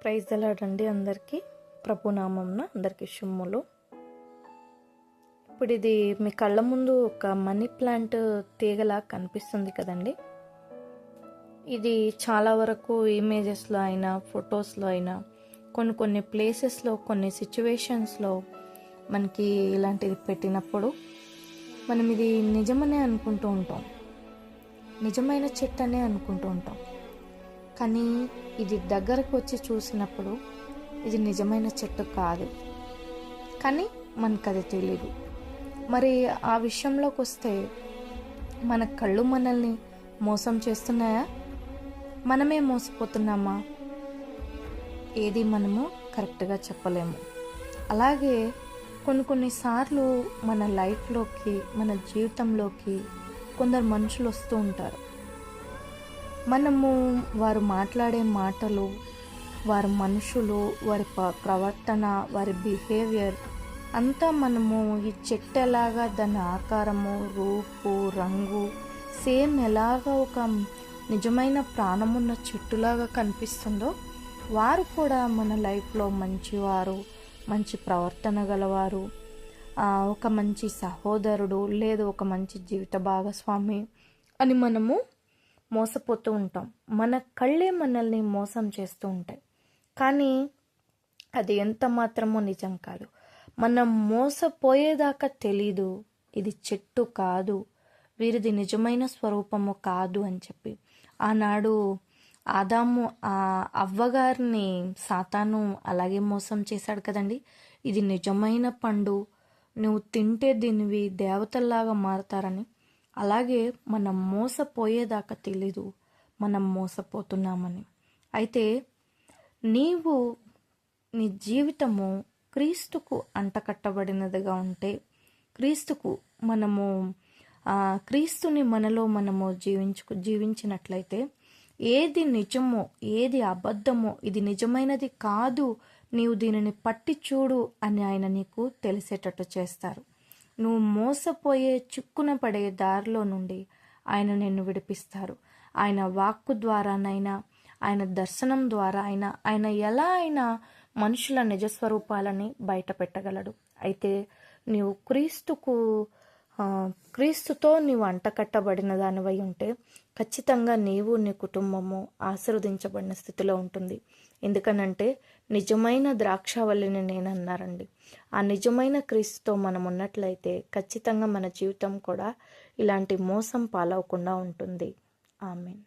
Praise the lord అండి. అందరికీ ప్రభునామంన అందరికీ శుభములు. ఇప్పుడు ఇది మీ కళ్ళ ముందు ఒక మనీ ప్లాంట్ తీగలా కనిపిస్తుంది కదండి. ఇది చాలా వరకు ఇమేజెస్లో అయినా ఫొటోస్లో అయినా కొన్ని ప్లేసెస్లో కొన్ని సిచ్యువేషన్స్లో మనకి ఇలాంటిది పెట్టినప్పుడు మనం ఇది నిజమనే అనుకుంటూ ఉంటాం, నిజమైన చెట్టు అనే అనుకుంటూ ఉంటాం. కానీ ఇది దగ్గరకు వచ్చి చూసినప్పుడు ఇది నిజమైన చెట్టు కాదు, కానీ మనకు అది తెలీదు. మరి ఆ విషయంలోకి వస్తే మన కళ్ళు మనల్ని మోసం చేస్తున్నాయా, మనమే మోసపోతున్నామా? ఏది మనము కరెక్ట్గా చెప్పలేము. అలాగే కొన్నిసార్లు మన లైఫ్లోకి, మన జీవితంలోకి కొందరు మనుషులు వస్తూ ఉంటారు. మనము వారు మాట్లాడే మాటలు, వారి మనుషులు, వారి ప్రవర్తన, వారి బిహేవియర్ అంతా మనము ఈ చెట్టు ఎలాగా దాని ఆకారము, రూపు, రంగు సేమ్ ఎలాగా ఒక నిజమైన ప్రాణమున్న చెట్టులాగా కనిపిస్తుందో వారు కూడా మన లైఫ్లో మంచివారు, మంచి ప్రవర్తన గలవారు, ఒక మంచి సహోదరుడు లేదు ఒక మంచి జీవిత భాగస్వామి అని మనము మోసపోతూ ఉంటాం. మన కళ్ళే మనల్ని మోసం చేస్తూ ఉంటాయి, కానీ అది ఎంత మాత్రమో నిజం కాదు. మనం మోసపోయేదాకా తెలీదు ఇది చెట్టు కాదు, వీరిది నిజమైన స్వరూపము కాదు అని చెప్పి. ఆనాడు ఆదాము అవ్వగారిని సాతాను అలాగే మోసం చేశాడు కదండి. ఇది నిజమైన పండు, నువ్వు తింటే దీనివి దేవతల్లాగా మారతారని. అలాగే మనం మోసపోయేదాకా తెలీదు మనం మోసపోతున్నామని. అయితే నీవు నీ జీవితము క్రీస్తుకు అంటకట్టబడినదిగా ఉంటే, క్రీస్తుని మనలో మనము జీవించినట్లయితే ఏది నిజమో ఏది అబద్ధమో, ఇది నిజమైనది కాదు, నీవు దీనిని పట్టి చూడు అని ఆయన నీకు తెలిసేటట్టు చేస్తారు. నువ్వు మోసపోయే చిక్కున పడే దారిలో నుండి ఆయన నిన్ను విడిపిస్తారు. ఆయన వాక్కు ద్వారానైనా, ఆయన దర్శనం ద్వారా ఆయన ఎలా అయినా మనుషుల నిజస్వరూపాలని బయట పెట్టగలడు. అయితే నీవు క్రీస్తుతో నీవు అంటకట్టబడిన దానివై ఉంటే ఖచ్చితంగా నీవు నీ కుటుంబము ఆశీర్వదించబడిన స్థితిలో ఉంటుంది. ఎందుకనంటే నిజమైన ద్రాక్షావల్లిని నేనన్నారండి. ఆ నిజమైన క్రీస్తుతో మనం ఉన్నట్లయితే ఖచ్చితంగా మన జీవితం కూడా ఇలాంటి మోసం పాలవకుండా ఉంటుంది. ఆమేన్.